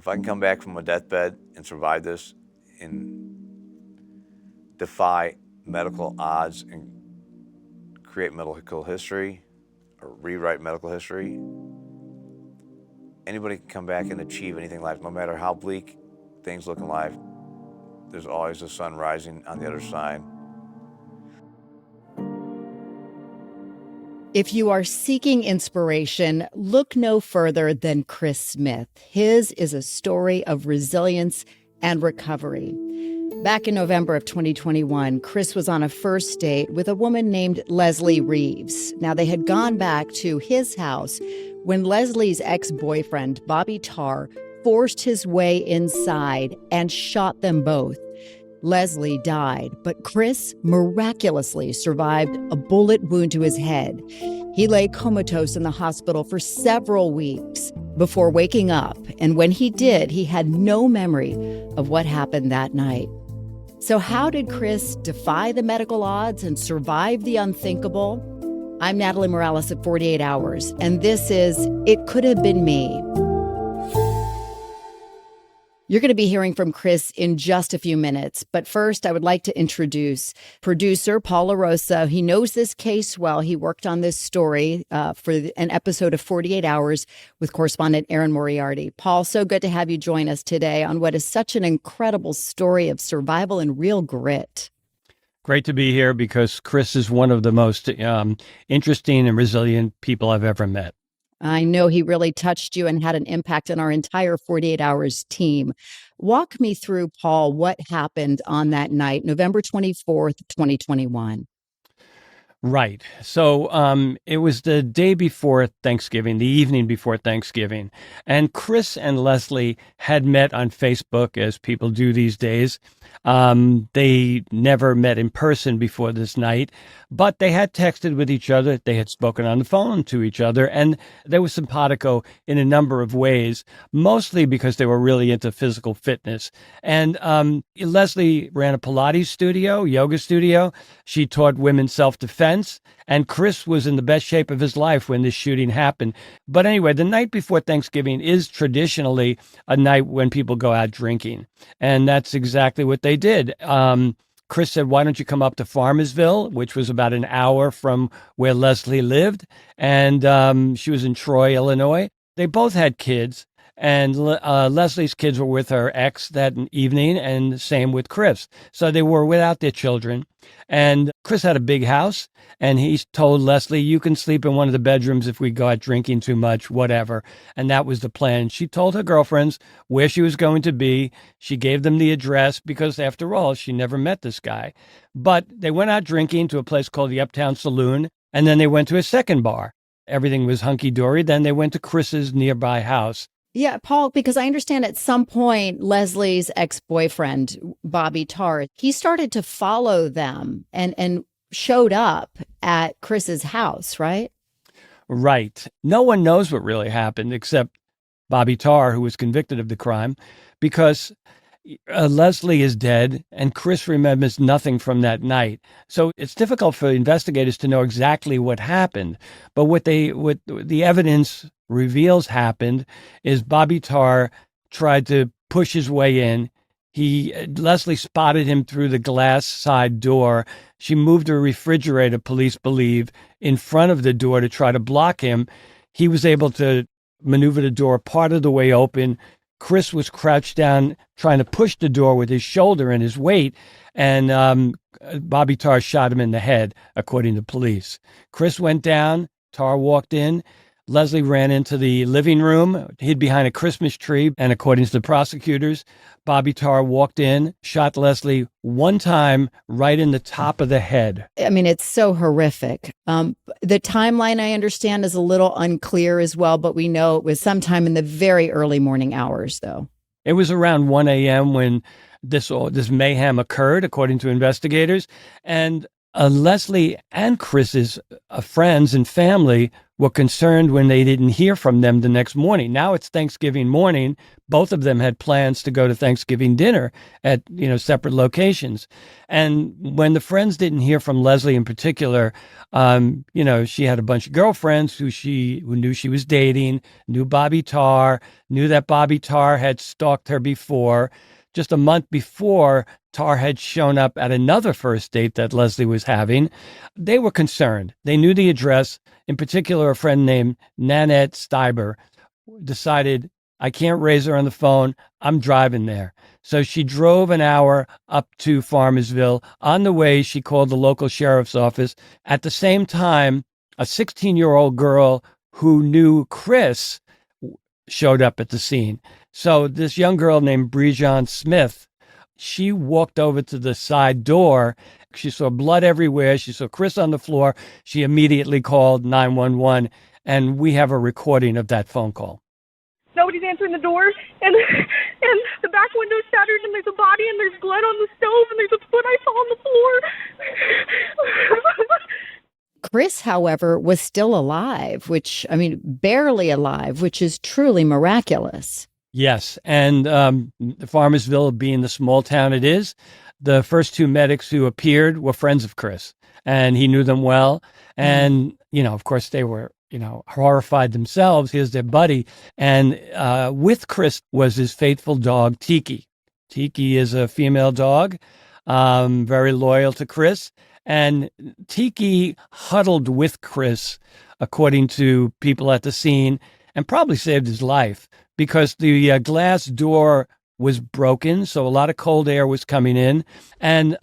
if I can come back from a deathbed and survive this and defy medical odds and create medical history or rewrite medical history, anybody can come back and achieve anything in life, no matter how bleak things look in life. There's always the sun rising on the other side. If you are seeking inspiration, look no further than Chris Smith. His is a story of resilience and recovery. Back in November of 2021, Chris was on a first date with a woman named Leslie Reeves. Now, they had gone back to his house when Leslie's ex-boyfriend, Bobby Tarr, forced his way inside and shot them both. Leslie died, but Chris miraculously survived a bullet wound to his head. He lay comatose in the hospital for several weeks before waking up, and when he did, he had no memory of what happened that night. So how did Chris defy the medical odds and survive the unthinkable? I'm Natalie Morales at 48 Hours, and this is It Could Have Been Me. You're going to be hearing from Chris in just a few minutes. But first, I would like to introduce producer Paul LaRosa. He knows this case well. He worked on this story for an episode of 48 Hours with correspondent Erin Moriarty. Paul, so good to have you join us today on what is such an incredible story of survival and real grit. Great to be here because Chris is one of the most interesting and resilient people I've ever met. I know he really touched you and had an impact on our entire 48 Hours team. Walk me through, Paul, what happened on that night, November 24th, 2021. Right. So it was the day before Thanksgiving, the evening before Thanksgiving. And Chris and Leslie had met on Facebook, as people do these days. They never met in person before this night, but they had texted with each other. They had spoken on the phone to each other, and they were simpatico in a number of ways, mostly because they were really into physical fitness. And Leslie ran a Pilates studio, yoga studio. She taught women self-defense. And Chris was in the best shape of his life when this shooting happened. But anyway, the night before Thanksgiving is traditionally a night when people go out drinking. And that's exactly what they did. Chris said, why don't you come up to Farmersville, which was about an hour from where Leslie lived. And she was in Troy, Illinois. They both had kids. And Leslie's kids were with her ex that evening, and same with Chris. So they were without their children. And Chris had a big house, and he told Leslie, you can sleep in one of the bedrooms if we go out drinking too much, whatever. And that was the plan. She told her girlfriends where she was going to be. She gave them the address because, after all, she never met this guy. But they went out drinking to a place called the Uptown Saloon, and then they went to a second bar. Everything was hunky-dory. Then they went to Chris's nearby house. Yeah, Paul, because I understand at some point, Leslie's ex-boyfriend, Bobby Tarr, he started to follow them and showed up at Chris's house, right? Right. No one knows what really happened except Bobby Tarr, who was convicted of the crime, because Leslie is dead and Chris remembers nothing from that night. So it's difficult for investigators to know exactly what happened. But what the evidence reveals happened is Bobby Tarr tried to push his way in. Leslie spotted him through the glass side door. She moved a refrigerator, police believe, in front of the door to try to block him. He was able to maneuver the door part of the way open. Chris was crouched down trying to push the door with his shoulder and his weight, and Bobby Tarr shot him in the head, according to police. Chris went down. Tarr walked in. Leslie ran into the living room, hid behind a Christmas tree, and according to the prosecutors, Bobby Tarr walked in, shot Leslie one time right in the top of the head. I mean, it's so horrific. The timeline, I understand, is a little unclear as well, but we know it was sometime in the very early morning hours, though. It was around 1 a.m. when this mayhem occurred, according to investigators. And Leslie and Chris's friends and family were concerned when they didn't hear from them the next morning. Now it's Thanksgiving morning. Both of them had plans to go to Thanksgiving dinner at, separate locations. And when the friends didn't hear from Leslie in particular, she had a bunch of girlfriends who knew she was dating, knew Bobby Tarr, knew that Bobby Tarr had stalked her before. Just a month before, Tarr had shown up at another first date that Leslie was having. They were concerned. They knew the address. In particular, a friend named Nanette Steiber decided, I can't raise her on the phone. I'm driving there. So she drove an hour up to Farmersville. On the way, she called the local sheriff's office. At the same time, a 16-year-old girl who knew Chris showed up at the scene. So this young girl named Brejon Smith, she walked over to the side door. She saw blood everywhere. She saw Chris on the floor. She immediately called 911, and we have a recording of that phone call. Nobody's answering the door, and the back window's shattered, and there's a body, and there's blood on the stove, and there's a foot I saw on the floor. Chris, however, was still alive, barely alive, which is truly miraculous. Yes, and Farmersville being the small town it is, the first two medics who appeared were friends of Chris, and he knew them well. And, of course, they were, horrified themselves. Here's their buddy. And with Chris was his faithful dog, Tiki. Tiki is a female dog, very loyal to Chris. And Tiki huddled with Chris, according to people at the scene, and probably saved his life because the glass door was broken. So a lot of cold air was coming in. And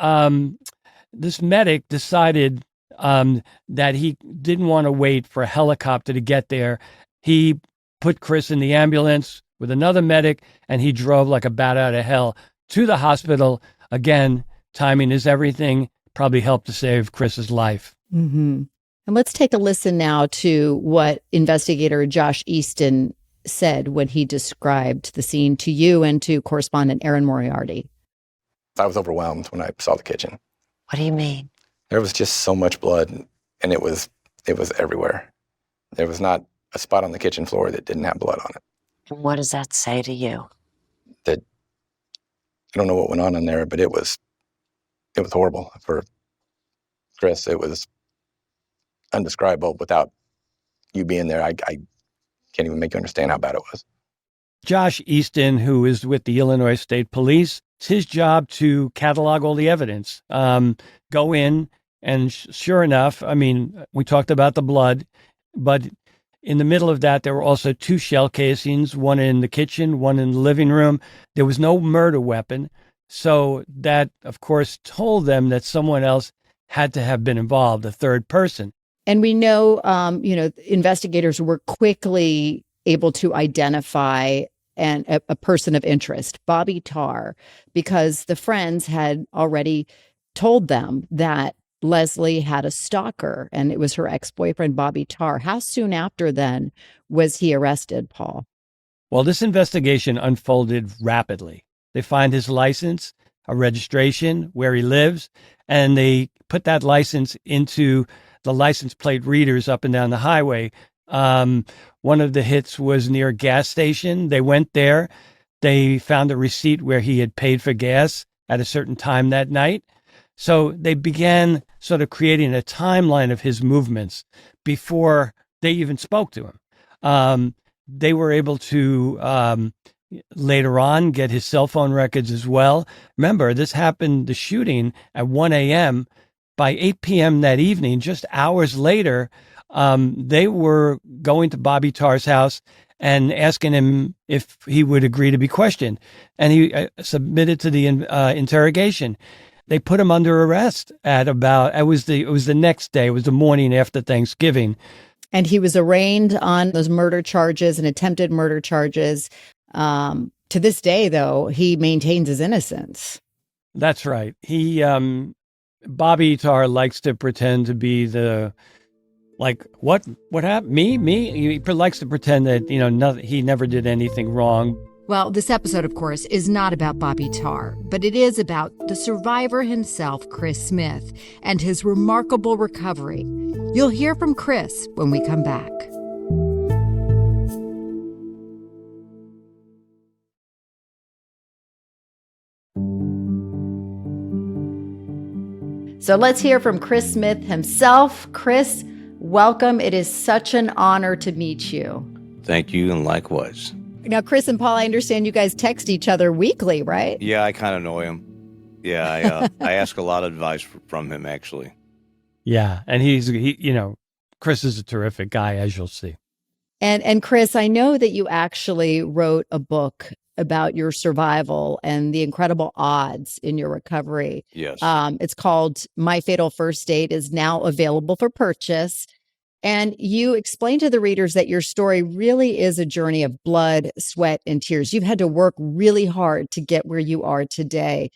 this medic decided that he didn't want to wait for a helicopter to get there. He put Chris in the ambulance with another medic, and he drove like a bat out of hell to the hospital. Again, timing is everything. Probably helped to save Chris's life. Mm-hmm. And let's take a listen now to what investigator Josh Easton said when he described the scene to you and to correspondent Erin Moriarty. I was overwhelmed when I saw the kitchen. What do you mean? There was just so much blood, and it was everywhere. There was not a spot on the kitchen floor that didn't have blood on it. And what does that say to you? That I don't know what went on in there, but it was horrible for Chris. It was undescribable without you being there. I can't even make you understand how bad it was. Josh Easton, who is with the Illinois State Police, it's his job to catalog all the evidence, go in, and sure enough, we talked about the blood, but in the middle of that, there were also two shell casings, one in the kitchen, one in the living room. There was no murder weapon. So that, of course, told them that someone else had to have been involved, a third person. And we know, investigators were quickly able to identify a person of interest, Bobby Tarr, because the friends had already told them that Leslie had a stalker, and it was her ex-boyfriend, Bobby Tarr. How soon after then was he arrested, Paul? Well, this investigation unfolded rapidly. They find his license, a registration, where he lives, and they put that license into the license plate readers up and down the highway. One of the hits was near a gas station. They went there. They found a receipt where he had paid for gas at a certain time that night. So they began sort of creating a timeline of his movements before they even spoke to him. They were able to later on get his cell phone records as well. Remember, this happened, the shooting, at 1 a.m. By 8 p.m. that evening, just hours later, they were going to Bobby Tarr's house and asking him if he would agree to be questioned. And he submitted to the interrogation. They put him under arrest at about, it was the next day, it was the morning after Thanksgiving. And he was arraigned on those murder charges and attempted murder charges. To this day, though, he maintains his innocence. That's right. Bobby Tarr likes to pretend to be what happened? Me? He likes to pretend that, he never did anything wrong. Well, this episode, of course, is not about Bobby Tarr, but it is about the survivor himself, Chris Smith, and his remarkable recovery. You'll hear from Chris when we come back. So let's hear from Chris Smith himself. Chris, welcome. It is such an honor to meet you. Thank you, and likewise. Now, Chris and Paul, I understand you guys text each other weekly, right? Yeah, I kind of know him. Yeah, I ask a lot of advice from him, actually. Yeah, and Chris is a terrific guy, as you'll see. And Chris, I know that you actually wrote a book about your survival and the incredible odds in your recovery. Yes. It's called My Fatal First Date, is now available for purchase. And you explain to the readers that your story really is a journey of blood, sweat, and tears. You've had to work really hard to get where you are today.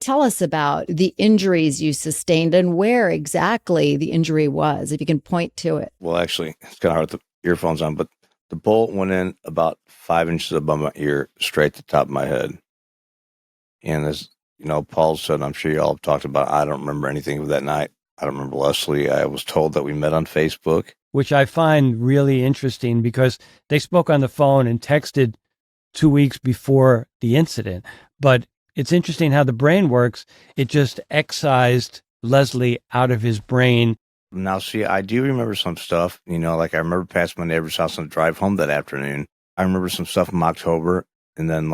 Tell us about the injuries you sustained and where exactly the injury was, if you can point to it. Well, actually, it's kind of hard with the earphones on, but the bullet went in about 5 inches above my ear, straight to the top of my head. And as Paul said, I'm sure you all have talked about, I don't remember anything of that night. I don't remember Leslie. I was told that we met on Facebook. Which I find really interesting because they spoke on the phone and texted 2 weeks before the incident. But it's interesting how the brain works. It just excised Leslie out of his brain. Now, see, I do remember some stuff, like I remember passing my neighbor's house on the drive home that afternoon. I remember some stuff from October. And then,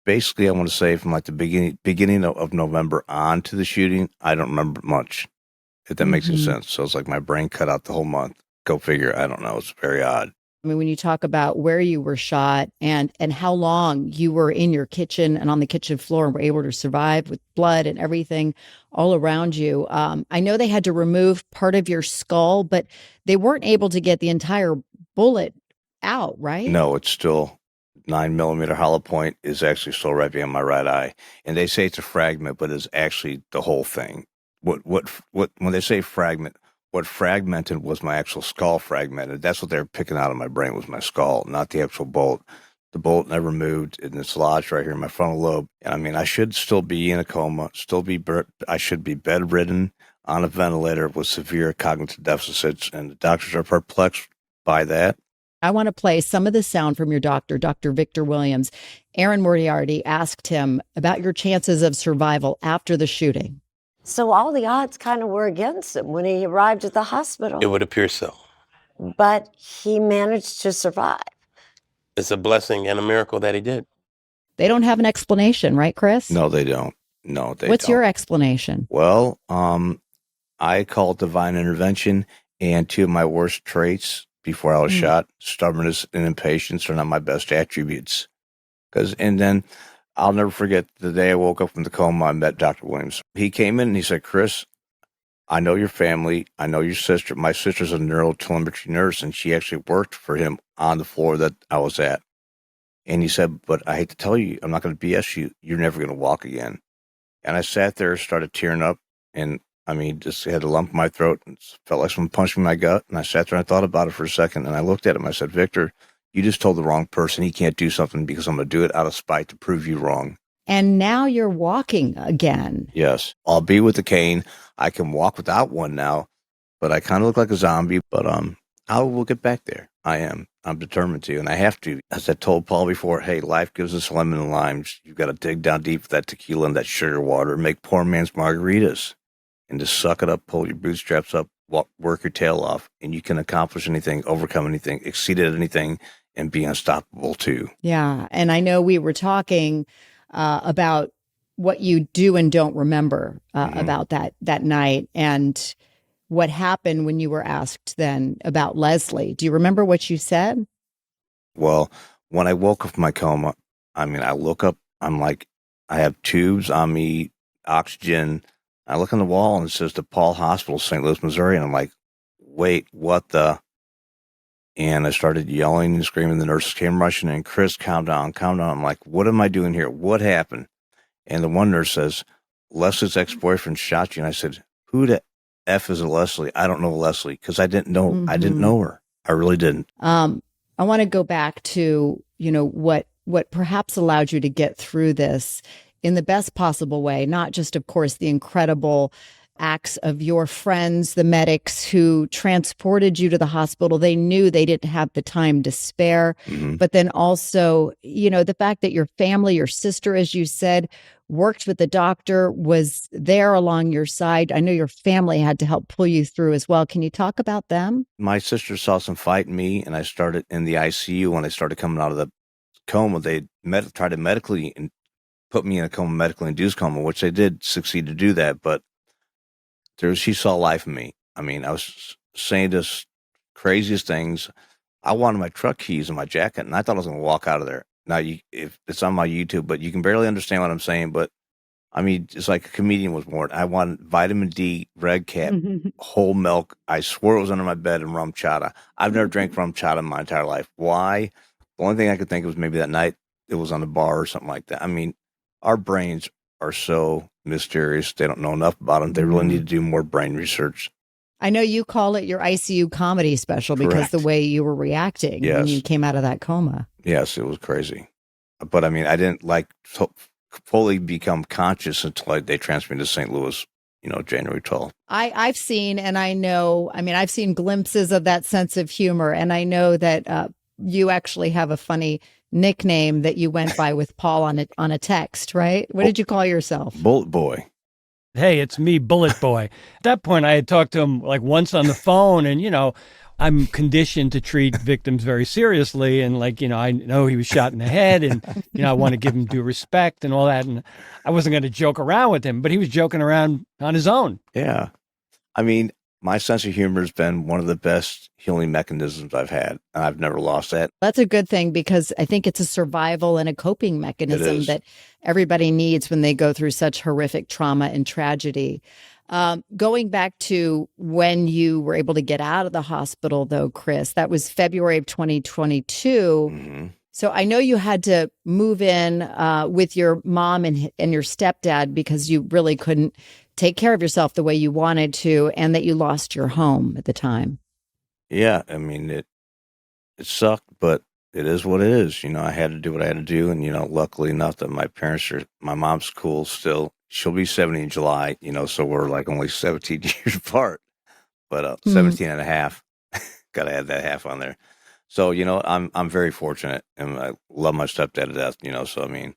basically, I want to say from the beginning of November on to the shooting, I don't remember much, if that makes any sense. So it's like my brain cut out the whole month. Go figure. I don't know. It's very odd. I mean, when you talk about where you were shot and how long you were in your kitchen and on the kitchen floor and were able to survive with blood and everything all around you. I know they had to remove part of your skull, but they weren't able to get the entire bullet out, right? No, it's still 9mm hollow point is actually still right behind my right eye. And they say it's a fragment, but it's actually the whole thing. What when they say fragment, what fragmented was my actual skull fragmented. That's what they were picking out of my brain was my skull, not the actual bolt. The bolt never moved, and it's lodged right here in my frontal lobe. And I mean, I should still be in a coma, I should be bedridden on a ventilator with severe cognitive deficits, and the doctors are perplexed by that. I want to play some of the sound from your doctor, Dr. Victor Williams. Aaron Moriarty asked him about your chances of survival after the shooting. So all the odds kind of were against him when he arrived at the hospital. It would appear so. But he managed to survive. It's a blessing and a miracle that he did. They don't have an explanation, right, Chris? No, they don't. No, they don't. What's your explanation? Well, I call it divine intervention, and two of my worst traits before I was shot, stubbornness and impatience, are not my best attributes. And then I'll never forget the day I woke up from the coma, I met Dr. Williams. He came in and he said, Chris, I know your family. I know your sister. My sister's a neurotelemetry nurse, and she actually worked for him on the floor that I was at. And he said, but I hate to tell you, I'm not going to BS you. You're never going to walk again. And I sat there, started tearing up, and just had a lump in my throat and felt like someone punched me in my gut. And I sat there and I thought about it for a second, and I looked at him. I said, Victor, you just told the wrong person he can't do something because I'm going to do it out of spite to prove you wrong. And now you're walking again. Yes. I'll be with the cane. I can walk without one now, but I kind of look like a zombie. But I will get back there. I'm determined to, and I have to. As I told Paul before, hey, life gives us lemon and limes. You've got to dig down deep for that tequila and that sugar water, make poor man's margaritas, and just suck it up, pull your bootstraps up, work your tail off, and you can accomplish anything, overcome anything, exceed at anything, and be unstoppable too. Yeah, and I know we were talking about what you do and don't remember about that night, and what happened when you were asked then about Leslie. Do you remember what you said? Well, when I woke up from my coma, I look up, I'm like, I have tubes on me, oxygen. I look on the wall and it says the Paul Hospital, St. Louis, Missouri. And I'm like, wait, what the? And I started yelling and screaming. The nurses came rushing in. Chris, calm down, calm down. I'm like, what am I doing here? What happened? And the one nurse says, Leslie's ex-boyfriend shot you. And I said, who the F is a Leslie? I don't know Leslie, because I didn't know. I didn't know her. I really didn't. I want to go back to, what what perhaps allowed you to get through this in the best possible way, not just, of course, the incredible acts of your friends, the medics who transported you to the hospital. They knew they didn't have the time to spare. Mhm. But then also, the fact that your family, your sister, as you said, worked with the doctor, was there along your side. I know your family had to help pull you through as well. Can you talk about them? My sister saw some fight in me, and I started in the ICU. When I started coming out of the coma, they tried to medically and put me in a coma, medically induced coma, which they did succeed to do that. But she saw life in me. I mean, I was saying just craziest things. I wanted my truck keys in my jacket, and I thought I was going to walk out of there. Now, if it's on my YouTube, but you can barely understand what I'm saying. But I mean, it's like a comedian was born. I wanted vitamin D, red cap, whole milk. I swore it was under my bed, and rum chata. I've never drank rum chata in my entire life. Why? The only thing I could think of was maybe that night it was on the bar or something like that. I mean, our brains are so mysterious. They don't know enough about them. They really need to do more brain research. I know you call it your ICU comedy special because Correct. the way you were reacting when Yes. you came out of that coma. Yes, it was crazy. But I mean, I didn't fully become conscious until they transferred me to St. Louis, January 12th. I've seen, and I know, I've seen glimpses of that sense of humor. And I know that you actually have a funny nickname that you went by with Paul on a text, right? What did you call yourself? Bullet Boy. Hey, it's me, Bullet Boy. At that point, I had talked to him like once on the phone, and I'm conditioned to treat victims very seriously, and I know he was shot in the head, and I want to give him due respect and all that, and I wasn't going to joke around with him, but he was joking around on his own. Yeah. I mean, my sense of humor has been one of the best healing mechanisms I've had, and I've never lost that. That's a good thing because I think it's a survival and a coping mechanism that everybody needs when they go through such horrific trauma and tragedy. Going back to when you were able to get out of the hospital, though, Chris, that was February of 2022. Mm-hmm. So I know you had to move in with your mom and your stepdad because you really couldn't take care of yourself the way you wanted to, and that you lost your home at the time. Yeah, I mean, it sucked, but it is what it is. I had to do what I had to do, and luckily enough that my mom's cool still. She'll be 70 in July, so we're like only 17 years apart, but 17 and a half. Got to add that half on there. So, I'm very fortunate, and I love my stepdad to death, so I mean,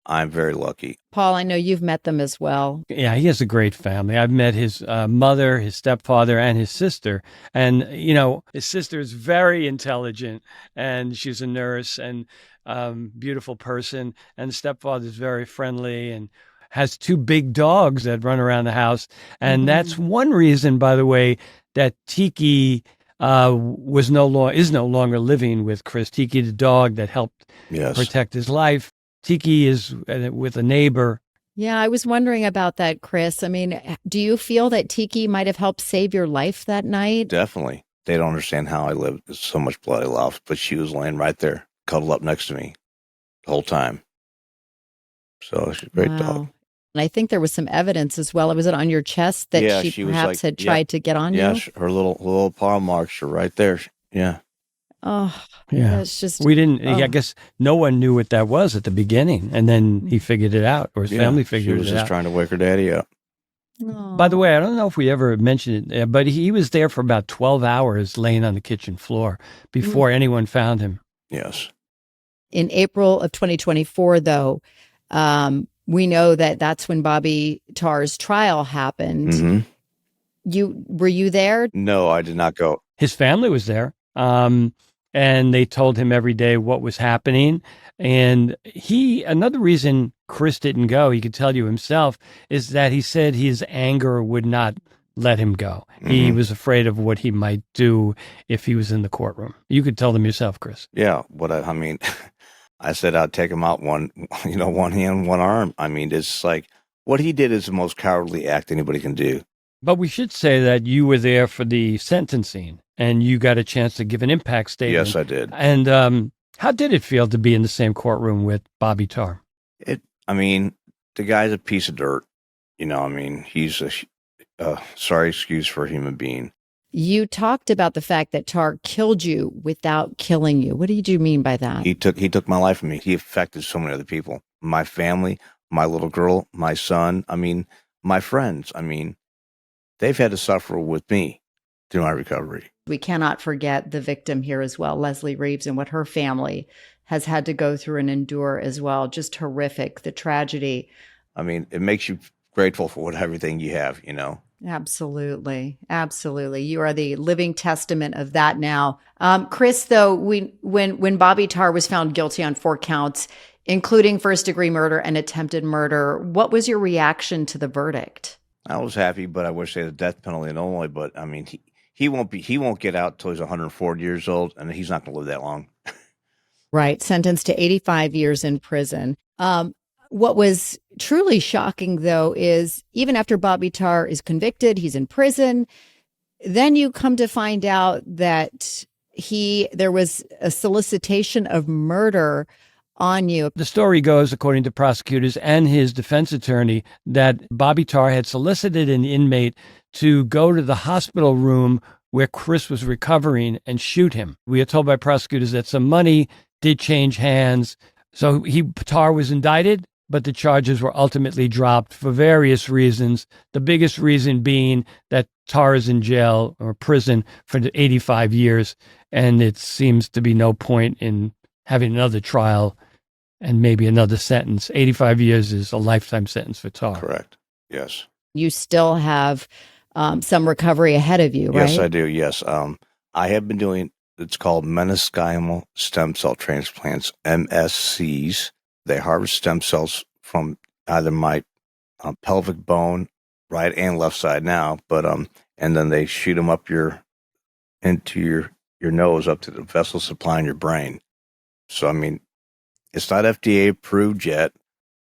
I'm very lucky. Paul, I know you've met them as well. Yeah, he has a great family. I've met his mother, his stepfather, and his sister. And, his sister is very intelligent, and she's a nurse and beautiful person. And the stepfather is very friendly and has two big dogs that run around the house. And that's one reason, by the way, that Tiki is no longer living with Chris. Tiki, the dog that helped protect his life. Tiki is with a neighbor. Yeah, I was wondering about that, Chris. I mean, do you feel that Tiki might have helped save your life that night? Definitely. They don't understand how I lived. There's so much blood I lost, but she was laying right there, cuddled up next to me the whole time. So she's a great dog. And I think there was some evidence as well. Was it on your chest that she perhaps had tried to get on you? Yeah, her little paw marks are right there. Yeah. Oh, yeah. It's just we didn't. I guess no one knew what that was at the beginning, and then he figured it out, or his family figured it out. She was just trying to wake her daddy up. By the way, I don't know if we ever mentioned it, but he was there for about 12 hours, laying on the kitchen floor before anyone found him. Yes. In April of 2024, though, we know that that's when Bobby Tarr's trial happened. Mm-hmm. Were you there? No, I did not go. His family was there. And they told him every day what was happening. And another reason Chris didn't go, he could tell you himself, is that he said his anger would not let him go. Mm-hmm. He was afraid of what he might do if he was in the courtroom. You could tell them yourself, Chris. Yeah. I mean, I said I'd take him out one hand, one arm. I mean, it's like what he did is the most cowardly act anybody can do. But we should say that you were there for the sentencing and you got a chance to give an impact statement. Yes, I did. And how did it feel to be in the same courtroom with Bobby Tarr? I mean, the guy's a piece of dirt. I mean, he's sorry excuse for a human being. You talked about the fact that Tar killed you without killing you. What did you mean by that? He took my life from me. He affected so many other people, my family, my little girl, my son. I mean, my friends. I mean, they've had to suffer with me through my recovery. We cannot forget the victim here as well, Leslie Reeves, and what her family has had to go through and endure as well. Just horrific, the tragedy. I mean, it makes you grateful for everything you have, you know. Absolutely. Absolutely. You are the living testament of that now. Chris, though, when Bobby Tar was found guilty on 4 counts, including first-degree murder and attempted murder, what was your reaction to the verdict? I was happy, but I wish they had a death penalty in Illinois. But I mean, he won't get out till he's 140 years old, and he's not going to live that long. Right. Sentenced to 85 years in prison. What was truly shocking, though, is even after Bobby Tar is convicted, he's in prison. Then you come to find out that there was a solicitation of murder on you. The story goes, according to prosecutors and his defense attorney, that Bobby Tar had solicited an inmate to go to the hospital room where Chris was recovering and shoot him. We are told by prosecutors that some money did change hands. So Tar was indicted, but the charges were ultimately dropped for various reasons. The biggest reason being that Tar is in jail or prison for 85 years, and it seems to be no point in having another trial and maybe another sentence. 85 years is a lifetime sentence for Tar. Correct. Yes. You still have some recovery ahead of you, right? Yes, I do. Yes. I have been doing, it's called mesenchymal stem cell transplants, MSCs. They harvest stem cells from either my pelvic bone, right and left side now, but and then they shoot them up into your nose, up to the vessel supplying your brain. So I mean, it's not FDA approved yet,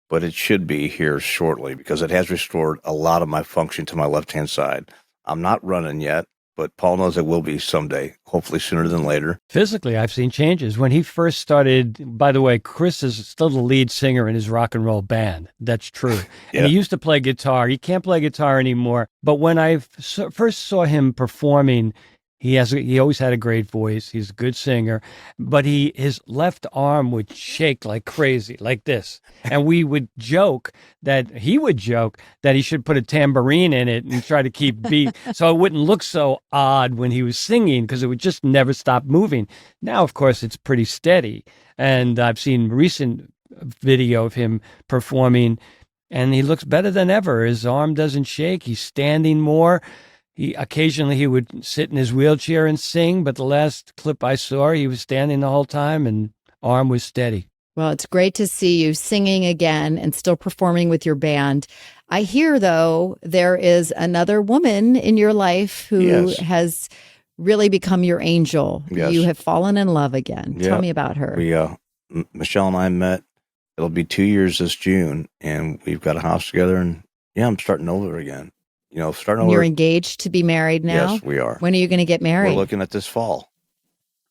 but it should be here shortly because it has restored a lot of my function to my left-hand side. I'm not running yet, but Paul knows it will be someday, hopefully sooner than later. Physically, I've seen changes. When he first started, by the way, Chris is still the lead singer in his rock and roll band. That's true. Yeah. And he used to play guitar. He can't play guitar anymore. But when I first saw him performing, he always had a great voice. He's a good singer, but his left arm would shake like crazy, like this. And he would joke that he should put a tambourine in it and try to keep beat so it wouldn't look so odd when he was singing because it would just never stop moving. Now, of course, it's pretty steady. And I've seen recent video of him performing and he looks better than ever. His arm doesn't shake. He's standing more. Occasionally he would sit in his wheelchair and sing, but the last clip I saw, he was standing the whole time and arm was steady. Well, it's great to see you singing again and still performing with your band. I hear, though, there is another woman in your life who Yes. has really become your angel. Yes. You have fallen in love again. Yeah. Tell me about her. We Michelle and I met. It'll be 2 years this June, and we've got a house together. And yeah, I'm starting over again. You know, starting over. You're engaged to be married now? Yes, we are. When are you going to get married? We're looking at this fall.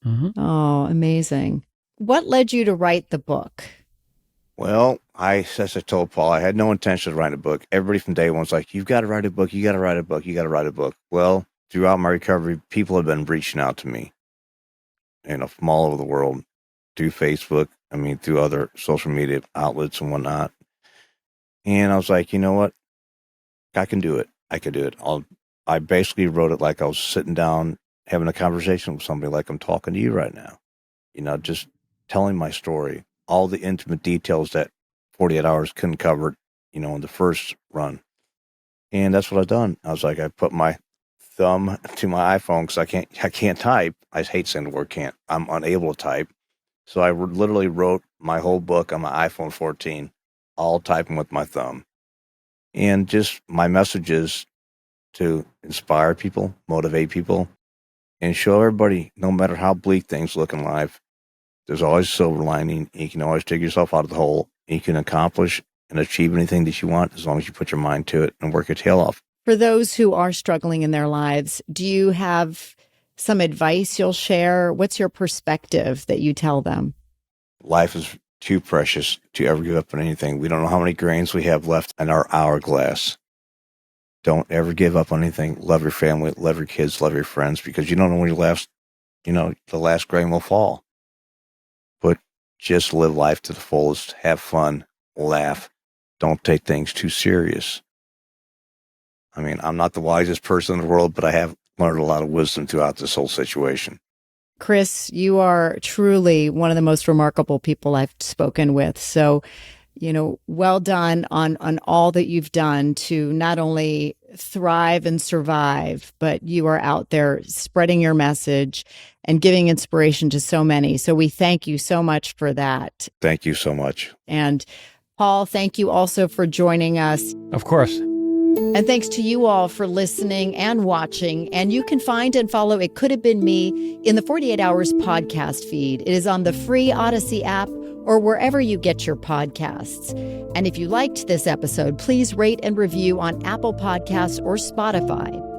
Mm-hmm. Oh, amazing. What led you to write the book? Well, as I told Paul, I had no intention of writing a book. Everybody from day one was like, "You've got to write a book. You got to write a book. You got to write a book." Well, throughout my recovery, people have been reaching out to me, you know, from all over the world, through Facebook. I mean, through other social media outlets and whatnot. And I was like, you know what? I can do it. I could do it. I basically wrote it like I was sitting down having a conversation with somebody, like I'm talking to you right now. You know, just telling my story, all the intimate details that 48 hours couldn't cover, you know, in the first run. And that's what I've done. I was like, I put my thumb to my iPhone because I can't type. I hate saying the word can't. I'm unable to type. So I literally wrote my whole book on my iPhone 14, all typing with my thumb. And just my messages to inspire people, motivate people, and show everybody, no matter how bleak things look in life, there's always a silver lining. You can always dig yourself out of the hole. You can accomplish and achieve anything that you want as long as you put your mind to it and work your tail off. For those who are struggling in their lives, do you have some advice you'll share? What's your perspective that you tell them? Life is too precious to ever give up on anything. We don't know how many grains we have left in our hourglass. Don't ever give up on anything. Love your family, love your kids, love your friends, because you don't know when the last grain will fall. But just live life to the fullest. Have fun, laugh. Don't take things too serious. I mean, I'm not the wisest person in the world, but I have learned a lot of wisdom throughout this whole situation. Chris, you are truly one of the most remarkable people I've spoken with. So, well done on all that you've done to not only thrive and survive, but you are out there spreading your message and giving inspiration to so many. So we thank you so much for that. Thank you so much. And Paul, thank you also for joining us. Of course. And thanks to you all for listening and watching. And you can find and follow It Could Have Been Me in the 48 Hours podcast feed. It is on the free Odyssey app or wherever you get your podcasts. And if you liked this episode, please rate and review on Apple Podcasts or Spotify.